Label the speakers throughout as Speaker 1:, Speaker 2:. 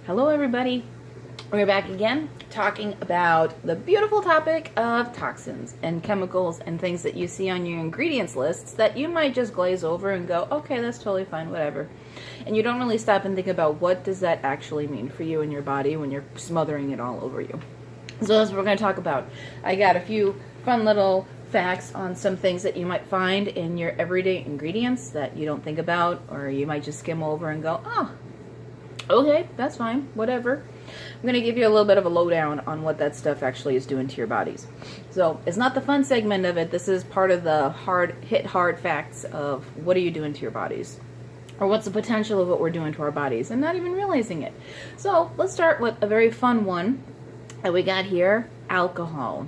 Speaker 1: Hello everybody, we're back again talking about the beautiful topic of toxins and chemicals and things that you see on your ingredients lists that you might just glaze over and go, okay, that's totally fine, whatever. And you don't really stop and think about what does that actually mean for you and your body when you're smothering it all over you. So that's what we're going to talk about. I got a few fun little facts on some things that you might find in your everyday ingredients that you don't think about, or you might just skim over and go, oh, okay, that's fine, whatever. I'm going to give you a little bit of a lowdown on what that stuff actually is doing to your bodies. So it's not the fun segment of it. This is part of the hard facts of what are you doing to your bodies, or what's the potential of what we're doing to our bodies and not even realizing it. So let's start with a very fun one that we got here, alcohol.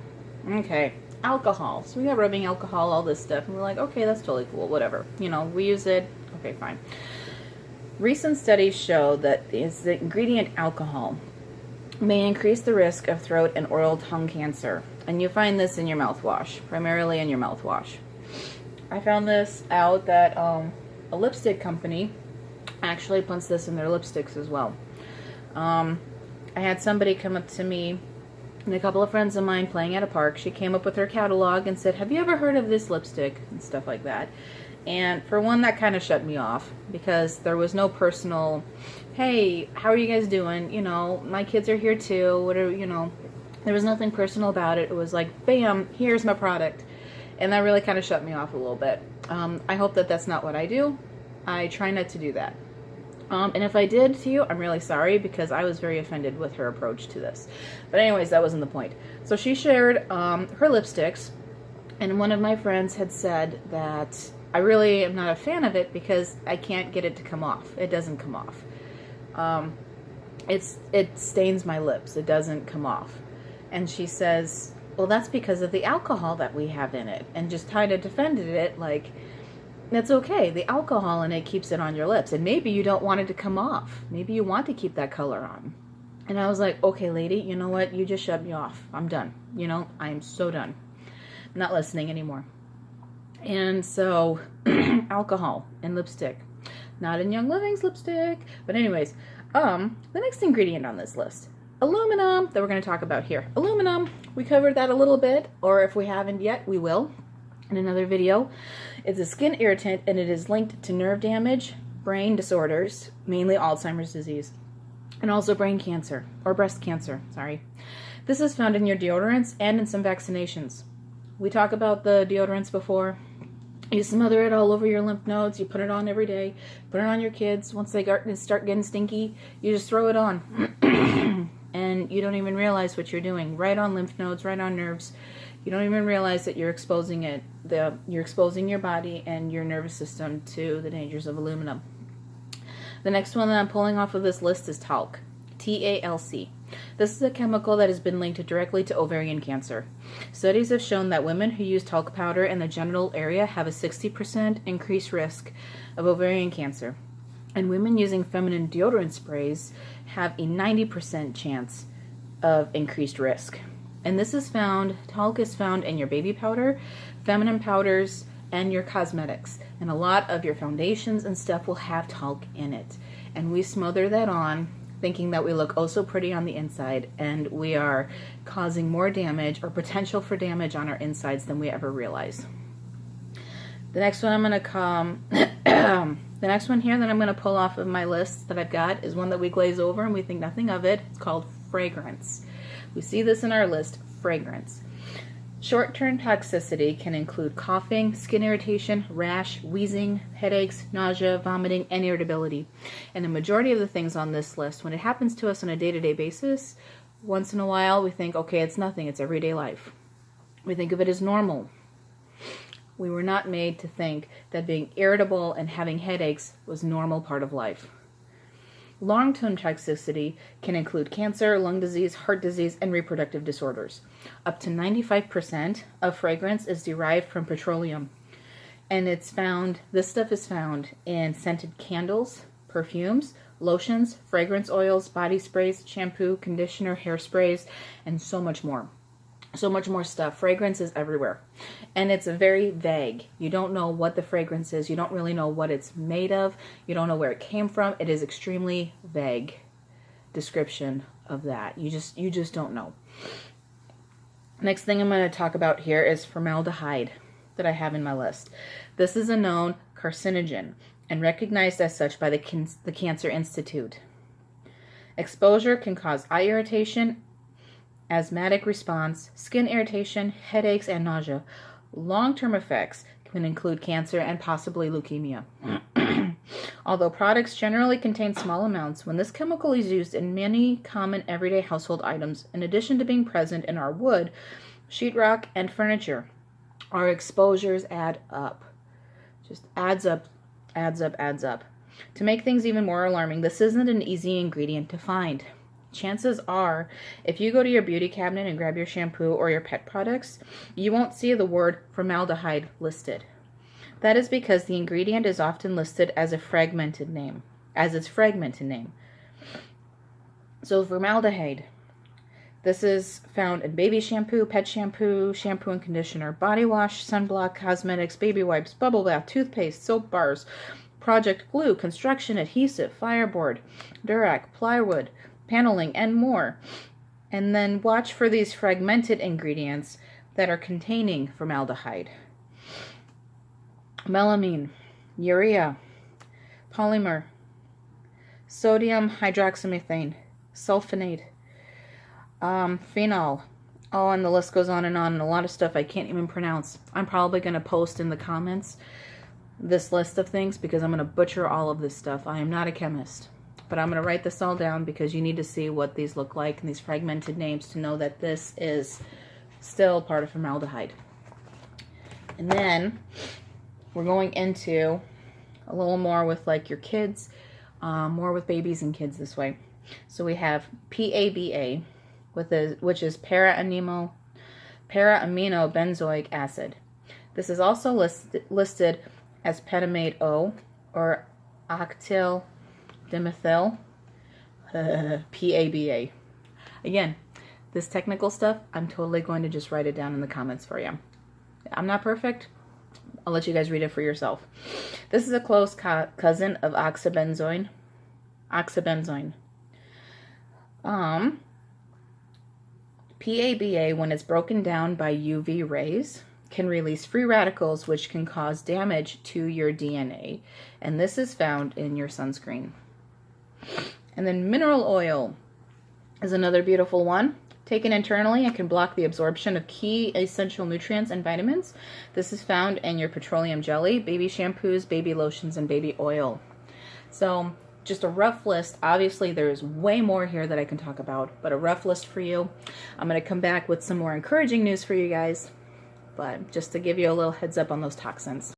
Speaker 1: Okay, alcohol. So we got rubbing alcohol, all this stuff, and we're like, okay, that's totally cool, whatever. You know, we use it, okay, fine. Recent studies show that the ingredient alcohol may increase the risk of throat and oral tongue cancer. And you find this in your mouthwash, primarily in your mouthwash. I found this out that a lipstick company actually puts this in their lipsticks as well. I had somebody come up to me, and a couple of friends of mine playing at a park. She came up with her catalog and said, have you ever heard of this lipstick? And stuff like that. And for one, that kind of shut me off because there was no personal, hey, how are you guys doing? You know, my kids are here too. Whatever, you know, there was nothing personal about it. It was like, bam, here's my product. And that really kind of shut me off a little bit. I hope that that's not what I do. I try not to do that. And if I did to you, I'm really sorry because I was very offended with her approach to this. But anyways, that wasn't the point. So she shared her lipsticks, and one of my friends had said that I really am not a fan of it because I can't get it to come off. It doesn't come off. It stains my lips. It doesn't come off. And she says, well, that's because of the alcohol that we have in it. And just kind of defended it like, that's okay. The alcohol in it keeps it on your lips. And maybe you don't want it to come off. Maybe you want to keep that color on. And I was like, okay, lady, you know what? You just shut me off. I'm done. You know, I'm so done. I'm not listening anymore. And so, alcohol and lipstick. Not in Young Living's lipstick. But anyways, the next ingredient on this list, aluminum, that we're going to talk about here. Aluminum, we covered that a little bit, or if we haven't yet, we will in another video. It's a skin irritant, and it is linked to nerve damage, brain disorders, mainly Alzheimer's disease, and also brain cancer, or breast cancer, sorry. This is found in your deodorants and in some vaccinations. We talked about the deodorants before. You smother it all over your lymph nodes. You put it on every day. Put it on your kids. Once they start getting stinky, you just throw it on. And you don't even realize what you're doing. Right on lymph nodes, right on nerves. You don't even realize that you're exposing it. You're exposing your body and your nervous system to the dangers of aluminum. The next one that I'm pulling off of this list is talc. TALC. This is a chemical that has been linked directly to ovarian cancer. Studies have shown that women who use talc powder in the genital area have a 60% increased risk of ovarian cancer. And women using feminine deodorant sprays have a 90% chance of increased risk. And this is found, talc is found in your baby powder, feminine powders, and your cosmetics. And a lot of your foundations and stuff will have talc in it. And we smother that on, thinking that we look oh so pretty on the inside, and we are causing more damage or potential for damage on our insides than we ever realize. The next one I'm going to come, the next one here that I'm going to pull off of my list that I've got is one that we glaze over and we think nothing of it. It's called fragrance. We see this in our list, fragrance. Short-term toxicity can include coughing, skin irritation, rash, wheezing, headaches, nausea, vomiting, and irritability. And the majority of the things on this list, when it happens to us on a day-to-day basis, once in a while we think, okay, it's nothing, it's everyday life. We think of it as normal. We were not made to think that being irritable and having headaches was a normal part of life. Long-term toxicity can include cancer, lung disease, heart disease, and reproductive disorders. Up to 95% of fragrance is derived from petroleum. And this stuff is found in scented candles, perfumes, lotions, fragrance oils, body sprays, shampoo, conditioner, hairsprays, and so much more. so much more stuff. Fragrance is everywhere. And it's very vague. You don't know what the fragrance is. You don't really know what it's made of. You don't know where it came from. It is extremely vague. description of that. You just don't know. Next thing I'm going to talk about here is formaldehyde that I have in my list. This is a known carcinogen and recognized as such by the Cancer Institute. Exposure can cause eye irritation, asthmatic response, skin irritation, headaches, and nausea. Long-term effects can include cancer and possibly leukemia. Although products generally contain small amounts, when this chemical is used in many common everyday household items, in addition to being present in our wood, sheetrock, and furniture, our exposures add up. Just adds up, adds up, adds up. To make things even more alarming, this isn't an easy ingredient to find. Chances are, if you go to your beauty cabinet and grab your shampoo or your pet products, you won't see the word formaldehyde listed. That is because the ingredient is often listed as its fragmented name. So formaldehyde. This is found in baby shampoo, pet shampoo, shampoo and conditioner, body wash, sunblock, cosmetics, baby wipes, bubble bath, toothpaste, soap bars, project glue, construction adhesive, fireboard, Durac, plywood, paneling, and more. And then watch for these fragmented ingredients that are containing formaldehyde. Melamine, urea, polymer, sodium hydroxymethane, sulfonate, phenol. Oh, and the list goes on, and a lot of stuff I can't even pronounce. I'm probably going to post in the comments this list of things because I'm going to butcher all of this stuff. I am not a chemist, but I'm going to write this all down because you need to see what these look like and these fragmented names to know that this is still part of formaldehyde. And then we're going into a little more with like your kids, more with babies and kids this way. So we have PABA, which is para-amino benzoic acid. This is also listed as pentamate O or octyl dimethyl PABA. Again, this technical stuff, I'm totally going to just write it down in the comments for you. I'm not perfect. I'll let you guys read it for yourself. This is a close cousin of oxybenzone. PABA, when it's broken down by UV rays, can release free radicals which can cause damage to your DNA. And this is found in your sunscreen. And then mineral oil is another beautiful one. Taken internally, it can block the absorption of key essential nutrients and vitamins. This is found in your petroleum jelly, baby shampoos, baby lotions, and baby oil. So just a rough list. Obviously, there's way more here that I can talk about, but a rough list for you. I'm going to come back with some more encouraging news for you guys, but just to give you a little heads up on those toxins.